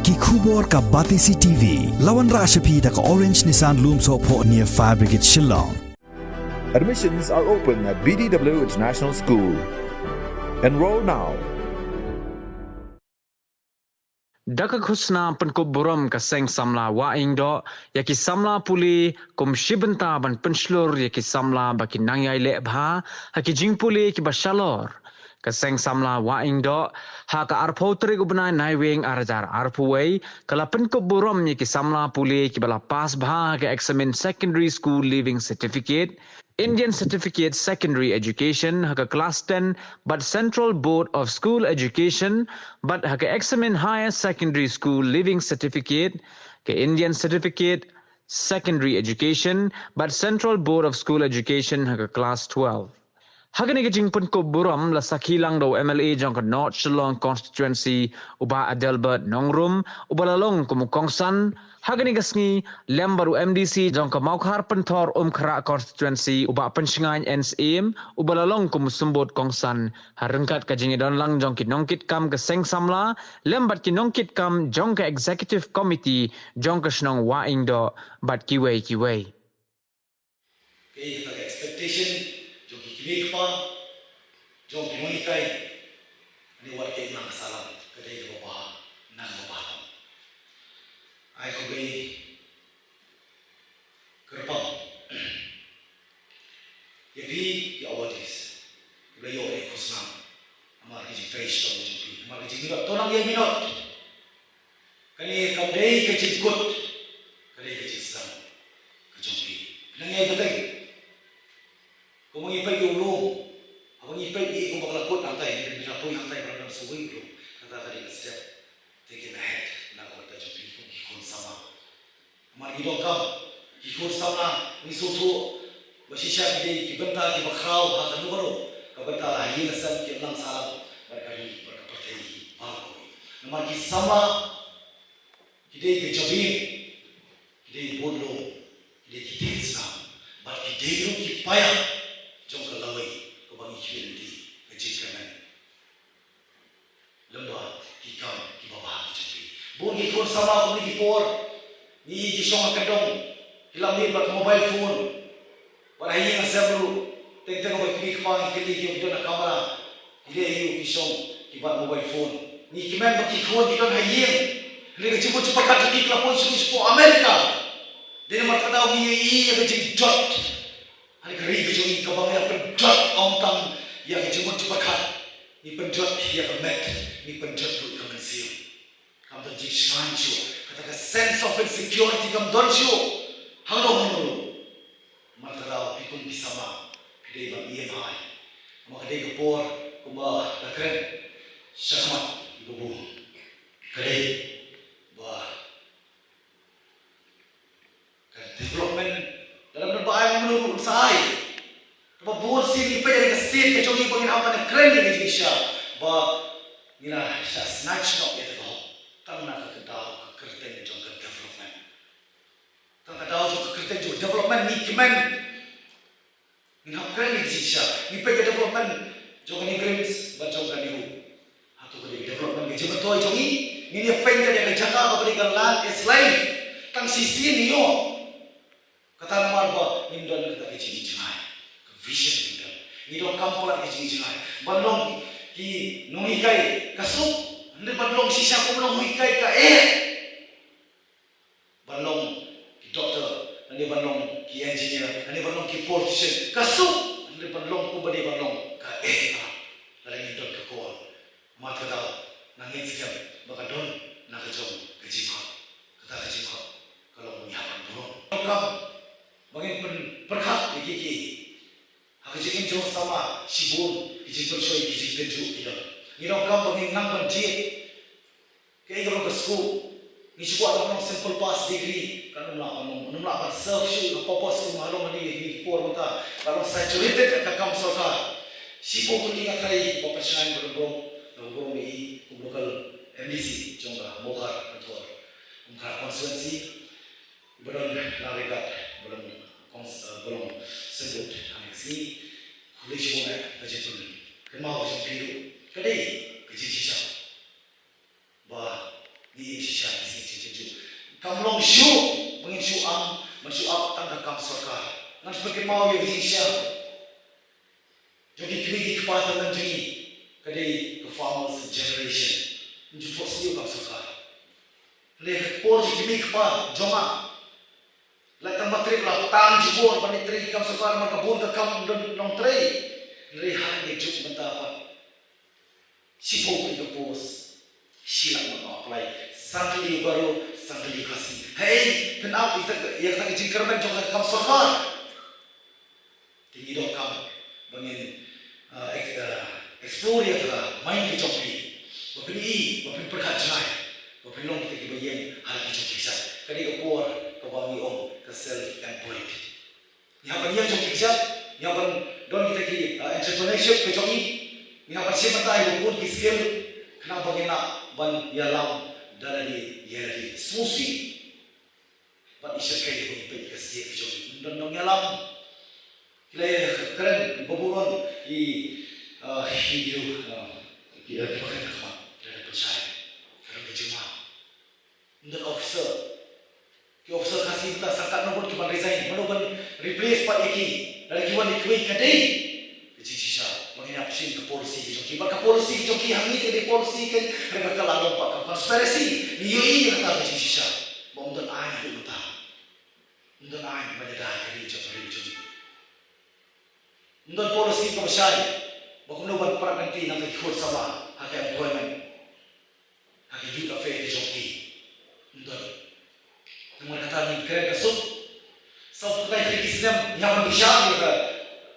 ki khubor ka Batisi TV lawan ra shapi da ka Orange Nissan Lumso pho near Fire Brigade Shillong. Admissions are open at BDW International School. Enroll now. Daka khusna penko buram ka seng samla wa ingdo yaki samla puli kum shibenta ban penslur yaki samla baki nangyai le bha haki jing puli ki bashalor ka seng samla wa ingdo ha ka arpho tri gubna naiwing arajar arpuwei kala penko buram yaki samla puli ki bala pass bha ka examine secondary school leaving certificate Indian Certificate Secondary Education haka class 10 but Central Board of School Education but haka examine Higher Secondary School Leaving Certificate ke Indian Certificate Secondary Education but Central Board of School Education haka class 12 haka ni jing pun ko buram la sakhilang do MLA jong ka North Shillong constituency uba Adelbert Nongrum ubalalong kumukongsan haka ni gasngi lembaru MDC jong ka Maukhar Penthor Khara constituency uba Penshingan NSM ubalalong kumusumbot kongsan harengkat ka jing don lang jong ki nongkit kam ka seng samla lembat ki nongkit kam jong ka executive committee jong ka snong wa ingdo bat kiwei Okay, expectation jong ki pa jong ki noi kai ani wat ke nang salam kedai ke bapa nang bapa ai ko be kerpang ya bi ki awadis be yo e kusna amar ki fresh to jong ki amar ki minot to nang ye minot kani kabdei ke cikut kedai ke cisam ke jong ki nang ye betai kung ipay yung ulong, kung ipay kung makalakot ang tayo, hindi na po yung tayo para ng suwing ulong, natatali na step, thinking ahead, nakawata dyan pinipong kikon sama. Margidong kam, kikon sama, nisuso, masisya kide, kibenta, kibakraw, hata numero, kabenta lahi na sam, kilang salam, barkali, barkapatay, balakoy. Naman kisama, kide kicabing, kide bodlo, kide kitensam, bat kide yung kipaya, jong kalaway ko bang ikwilti ka jikanan lamba kikam kibaba jtri bungi kon sama ko ni por ni gisong kadong ilamir bat mobile phone para hinga sabru teng ko klik pa kili yung don kamera ile yu gisong kibat mobile phone ni kiman ba kikon dikon hayin ni chipo chipakat ki klapo isu Amerika dene matadaw ni ya jot hari keri kecil kabang yang penjat ontang yang cuma cepat ni penjat yang kemet ni penjat tu kamen siu kamu tu jisman siu kata sense of insecurity kamu don siu halo matadau pikun bisama kedai bang EMI mak kedai kepor kumba lakren syasmat ibu kedai bah development dalam berbagai menurut saya, bahwa sini pergi ke state kecuali bagi apa nak keren ni Indonesia, bah ni lah saya snatch nak itu kau, tak nak kedaw kereta jom ke development, tak kedaw jom kereta jom development ni kiman, ni nak keren ni Indonesia, ni pergi development jom ni greens, jom kan ni atau pergi development ni jom tu jom ni pergi dari Jakarta berikan land is life, tang sisi ni yo. Kata nama apa? Indon kita kecil jengai, vision indon kampulat kecil jengai. Bandung ki nuhikai kasuk, anda bandung sisa aku bandung nuhikai ka Bandung ki doktor, anda bandung ki engineer, anda bandung ki politician kasuk, anda bandung ku bade bandung ka Lalu indon ke kol, mata dah nangis sekali, maka don nak kejom kejikot, kata kejikot, kalau menyiapkan burung. Kamu bagain perkat iki hak jeng jong sama sibun iki jong soi iki jeng ju ida ni dong kam bagain nang banjir ke igro ke school ni sebuah orang simple pass degree kan nula serve shu purpose malum ni por mata kalau saturated ka kam sarkar sipo ko ni ngakai professional berbo ni local MDC jongga Maukhar Penthor Khara constituency belum laregat belum sebut angsi kulit semua kerja pun kemau macam biru kedai kerja sisa bah ni shisha ni cincin kam long shu mengin shu am mensu up tangga kam sarkar nan sebagai mau yang shisha jadi kiri kepala dan jadi kadai ke farmers generation menjadi positif kam sarkar leh por jadi kepala joma Latang matrik lah tan jubur panitri kam sarkar makabun ke kam nong tray rehan de juk mentapa si pokok ke pos silang apply sangli baru sangli kasih hey kenapa kita yang tak jingkarman jong kam sarkar tinggi dok kam bangin explore ya ta main ke jompi bapini bapin perhatian bapin long kita kibayen hal ke jompi sat kadi ke por ke bangi om ke self employed yang banian jompi sat yang ban don kita ki entrepreneurship ke jompi yang ban siapa tahu pun ki skill kenapa bangina ban ya lam dalali ya di susi ban isya kai ko ipe ke skill ke jompi don nong ya lam kila keren boburon I hidup kita pakai nama dari percaya kerana berjemaah dan officer kasih kita sangkat nombor kiban resign menuban replace Pak Yaki dari kiban dikui kadai kecil sisa mengenai opsi ke polisi kiban ke polisi joki hangi ke polisi kan mereka kelalom Pak konspirasi ni yang kata kecil sisa bangun air itu mentah untuk air menyedah dari joki untuk polisi kebesaran Bakun luban para nanti nak ikut sama hak employment, hak juga fair di joki. Untuk teman kata ni keren kasut, sau kita Islam yang berbisa juga,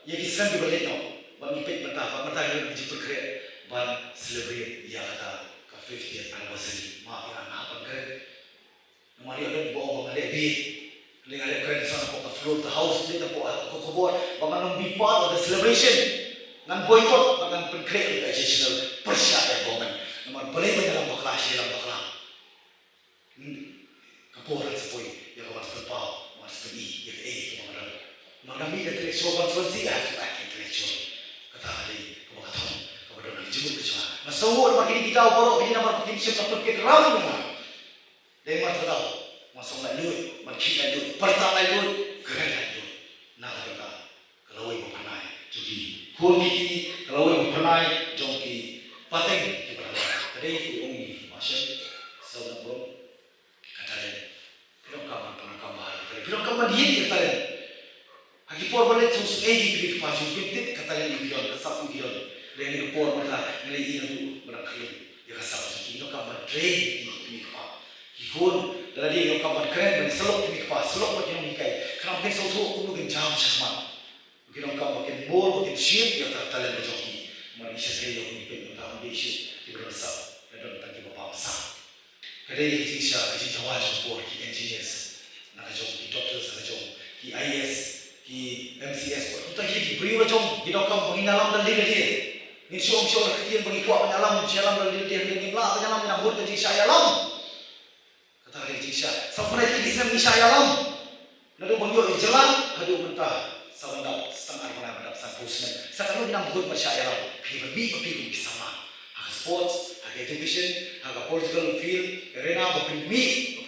yang Islam juga leno, bagi pek mata yang dijemput keren, ban celebrate yang kata ke 50th anniversary, mak yang apa keren. Namanya ada bawa mengalir di, lengan keren sana pokok floor the house dia pokok kubur, bagaimana be part of the celebration. Ngan boycott bahkan penkreat educational persyaratan government nomor boleh dalam kelas dalam kelas kaporan sepoi yang kawan sepau mas pergi yang itu mana mi intellectual konferensi harus intellectual kata hari kepada nak jemput ke sana masuk makin kita borok ini nomor penting siapa pergi ram mana dari mana tahu masuk lalu makin lalu pertama lalu keren lalu nak kata kalau ibu panai jadi Kodi kalau yang pernah jongki pateng di mana? Tadi itu ongi masih saudara bro kata dia, pernah kamar. Pernah kamar dia kata dia. Hagi por boleh terus egi pilih pasang pintit kata dia ni gion, kasap gion. Dia ni por mana nilai ini tu berangkat. Dia kasap ini kamar drain di apa? Hikun dari dia kamar keren, selok di apa? Selok macam ni kai. Kenapa dia sosok kuno genjam sama? Kita nak makin bol, makin shield yang tertalan berjoki. Malaysia saya yang mungkin bertahun di shield di bersab dan tadi bapa besar. Kadai kita Jawa jemput kita engineers, nak jemput doctors, nak jemput kita IS, kita MCS. Kita beri jemput kita nak mengalam dan diri dia. Ni syom ketian bagi kuat mengalam, mengalam dan diri dia dengan lah mengalam nak buat kerja saya alam. Kata dia kita sampai kita saya alam. Lalu bagi jalan, hadu mentah. Sahabat setengah orang berdapat pusat. Sekarang kita nak buat masyarakat. Kita berbi bersama. Hak sports, hak education, hak political field, arena berbi